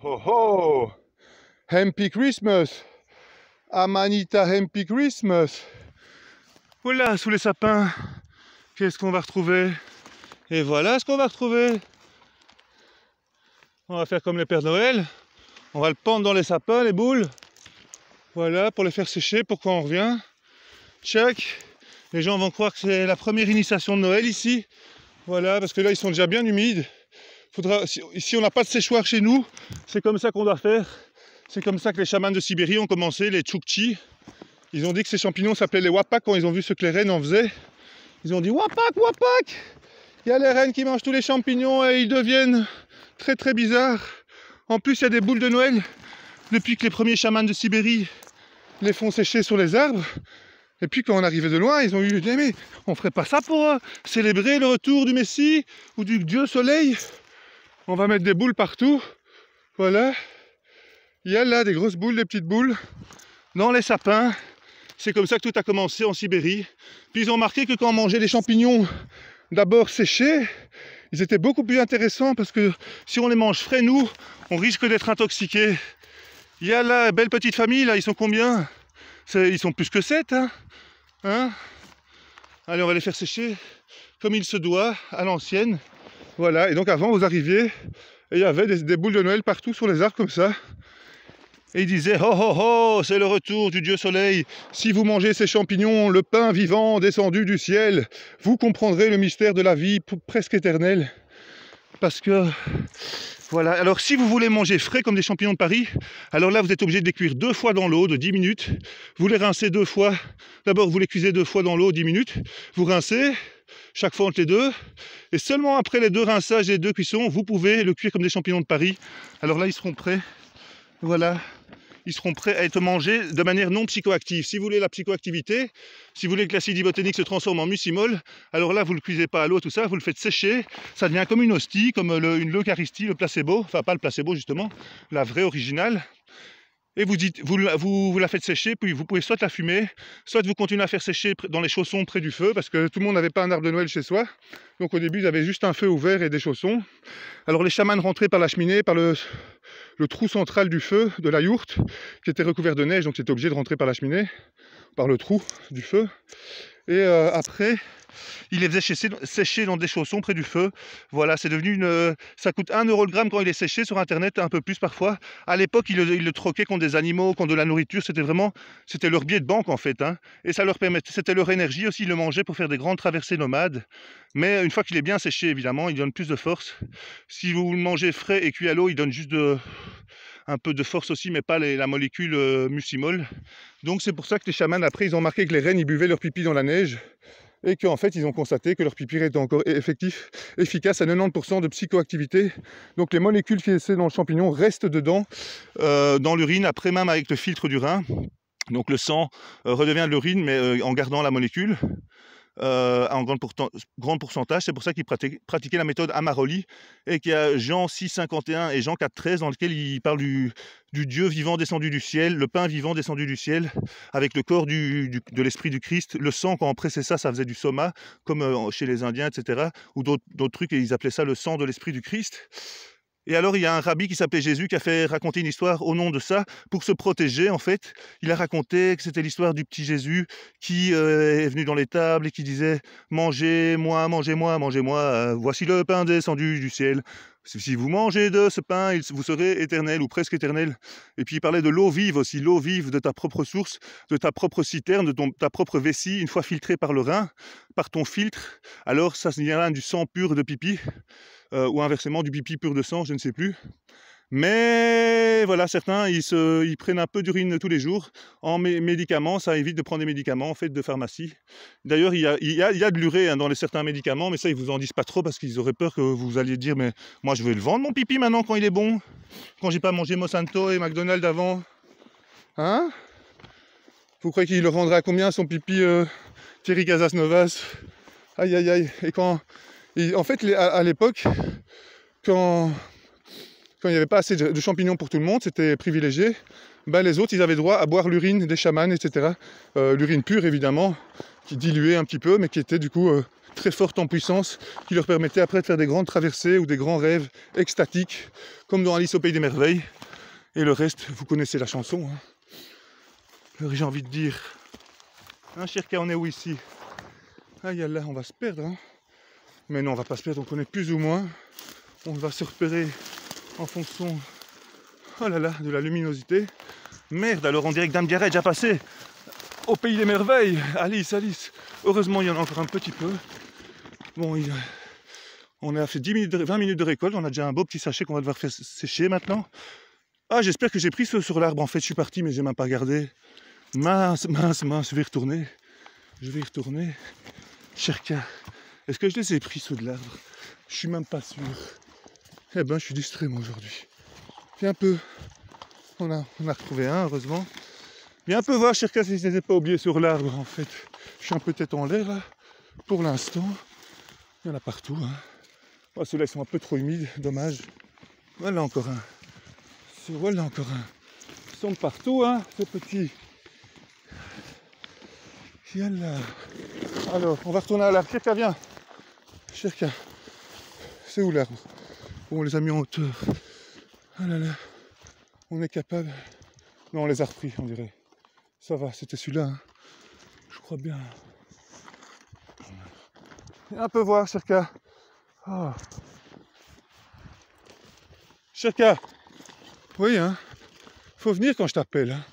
ho ho! Happy Christmas! Amanita Happy Christmas! Voilà, sous les sapins, qu'est-ce qu'on va retrouver? Et voilà ce qu'on va retrouver! On va faire comme les Pères Noël. On va le pendre dans les sapins, les boules. Voilà, pour les faire sécher, pour quand on revient. Tchac! Les gens vont croire que c'est la première initiation de Noël ici. Voilà, parce que là, ils sont déjà bien humides. Si on n'a pas de séchoir chez nous, c'est comme ça qu'on doit faire. C'est comme ça que les chamans de Sibérie ont commencé, les Tchoukchi. Ils ont dit que ces champignons s'appelaient les wapak quand ils ont vu ce que les rennes en faisaient. Ils ont dit wapak, wapak! Il y a les rennes qui mangent tous les champignons et ils deviennent très très bizarres. En plus, il y a des boules de Noël. Depuis que les premiers chamans de Sibérie les font sécher sur les arbres. Et puis quand on arrivait de loin, ils ont eu dit mais on ferait pas ça pour célébrer le retour du Messie ou du Dieu Soleil. On va mettre des boules partout. Voilà. Il y a là des grosses boules, des petites boules dans les sapins. C'est comme ça que tout a commencé en Sibérie. Puis ils ont remarqué que quand on mangeait les champignons d'abord séchés, ils étaient beaucoup plus intéressants parce que si on les mange frais, nous, on risque d'être intoxiqués. Il y a là, belle petite famille, là, ils sont combien? Ils sont plus que 7, hein? Allez, on va les faire sécher comme il se doit, à l'ancienne. Voilà, et donc avant, vous arriviez, et il y avait des boules de Noël partout sur les arbres comme ça. Et ils disaient, oh oh oh, c'est le retour du Dieu Soleil. Si vous mangez ces champignons, le pain vivant descendu du ciel, vous comprendrez le mystère de la vie presque éternelle. Parce que... Voilà, alors si vous voulez manger frais comme des champignons de Paris, alors là vous êtes obligé de les cuire 2 fois dans l'eau de 10 minutes. Vous les rincez 2 fois. D'abord vous les cuisez 2 fois dans l'eau 10 minutes. Vous rincez, chaque fois entre les deux. Et seulement après les 2 rinçages et les 2 cuissons, vous pouvez le cuire comme des champignons de Paris. Alors là ils seront prêts. Voilà. Ils seront prêts à être mangés de manière non psychoactive. Si vous voulez la psychoactivité, si vous voulez que l'acide ibothénique se transforme en mucimol, alors là, vous ne le cuisez pas à l'eau, tout ça, vous le faites sécher, ça devient comme une hostie, comme l'eucharistie, le placebo, enfin pas le placebo justement, la vraie originale. Et vous la faites sécher, puis vous pouvez soit la fumer, soit vous continuez à faire sécher dans les chaussons près du feu, parce que tout le monde n'avait pas un arbre de Noël chez soi. Donc au début, ils avaient juste un feu ouvert et des chaussons. Alors les chamans rentraient par la cheminée, par le trou central du feu, de la yourte, qui était recouvert de neige, donc c'était obligé de rentrer par la cheminée, par le trou du feu. Et après, il les faisait sécher dans des chaussons près du feu. Voilà, c'est devenu ça coûte 1 € le gramme quand il est séché sur internet, un peu plus parfois. À l'époque, ils le troquaient contre des animaux, contre de la nourriture, c'était leur billet de banque en fait. Et ça leur permettait, c'était leur énergie aussi, ils le mangeaient pour faire des grandes traversées nomades. Mais une fois qu'il est bien séché, évidemment, il donne plus de force. Si vous le mangez frais et cuit à l'eau, il donne juste un peu de force aussi, mais pas la molécule mucimol. Donc c'est pour ça que les chamans, après, ils ont remarqué que les rennes, ils buvaient leur pipi dans la neige. Et qu'en fait, ils ont constaté que leur pipi était encore efficace à 90% de psychoactivité. Donc les molécules qui étaient dans le champignon restent dedans, dans l'urine, après même avec le filtre du rein. Donc le sang redevient de l'urine, mais en gardant la molécule. En grand pourcentage, c'est pour ça qu'ils pratiquaient la méthode Amaroli et qu'il y a Jean 6,51 et Jean 4,13 dans lequel il parle du Dieu vivant descendu du ciel, le pain vivant descendu du ciel, avec le corps de l'esprit du Christ, le sang quand on pressait ça faisait du soma, comme chez les Indiens, etc. Ou d'autres trucs, et ils appelaient ça le sang de l'esprit du Christ. Et alors, il y a un rabbi qui s'appelait Jésus qui a fait raconter une histoire au nom de ça, pour se protéger, en fait. Il a raconté que c'était l'histoire du petit Jésus qui est venu dans l'étable et qui disait « Mangez-moi, mangez-moi, mangez-moi, voici le pain descendu du ciel. Si vous mangez de ce pain, vous serez éternel ou presque éternel. » Et puis il parlait de l'eau vive aussi, l'eau vive de ta propre source, de ta propre citerne, de ta propre vessie, une fois filtrée par le rein, par ton filtre. Alors ça devient du sang pur de pipi. Ou inversement du pipi pur de sang, je ne sais plus. Mais voilà, certains, ils prennent un peu d'urine tous les jours. En médicaments, ça évite de prendre des médicaments en fait de pharmacie. D'ailleurs, il y a de l'urée dans certains médicaments, mais ça, ils vous en disent pas trop parce qu'ils auraient peur que vous alliez dire « Mais moi, je vais le vendre, mon pipi, maintenant, quand il est bon. Quand j'ai pas mangé Monsanto et McDonald's avant. » Hein? Vous croyez qu'il le rendrait à combien, son pipi, Thierry Casasnovas? Aïe, aïe, aïe. Et quand... en fait, à l'époque, quand il n'y avait pas assez de champignons pour tout le monde, c'était privilégié, ben les autres, ils avaient droit à boire l'urine des chamans, etc. L'urine pure, évidemment, qui diluait un petit peu, mais qui était du coup très forte en puissance qui leur permettait après de faire des grandes traversées ou des grands rêves extatiques, comme dans Alice au Pays des Merveilles. Et le reste, vous connaissez la chanson. Hein. Alors, j'ai envie de dire, hein, Shirka, on est où ici? Ah, là, on va se perdre. Hein. Mais non, on va pas se perdre, on connaît plus ou moins. On va se repérer en fonction, oh là là, de la luminosité. Merde, alors on dirait que Dame Diarra est déjà passé au Pays des Merveilles. Alice. Heureusement, il y en a encore un petit peu. Bon, on a fait 20 minutes de récolte. On a déjà un beau petit sachet qu'on va devoir faire sécher maintenant. Ah, j'espère que j'ai pris ceux sur l'arbre. En fait, je suis parti, mais j'ai même pas regardé. Mince, je vais y retourner. Shirka, est-ce que je les ai pris ceux de l'arbre? Je suis même pas sûr. Eh ben, je suis distrait moi aujourd'hui. Viens un peu. On a retrouvé un, heureusement. Viens un peu voir, Shirka, si je ne les ai pas oubliés sur l'arbre, en fait. Je suis un peu tête en l'air, là, pour l'instant. Il y en a partout, hein. Oh, ceux-là, ils sont un peu trop humides, dommage. Voilà encore un. Voilà encore un. Ils sont partout, hein, ces petits. Yalla. Alors, on va retourner à l'arbre. Shirka, viens. Shirka. C'est où l'arbre? On les a mis en hauteur. Ah là là. On est capable. Non, on les a repris, on dirait. Ça va, c'était celui-là. Hein. Je crois bien. Viens un peu voir, Shirka. Oh. Shirka. Oui, hein. Faut venir quand je t'appelle. Hein.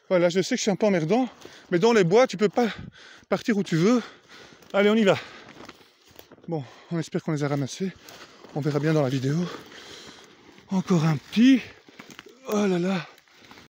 Voilà, je sais que je suis un peu emmerdant, mais dans les bois, tu peux pas partir où tu veux. Allez, on y va. Bon, on espère qu'on les a ramassés. On verra bien dans la vidéo. Encore un petit. Oh là là.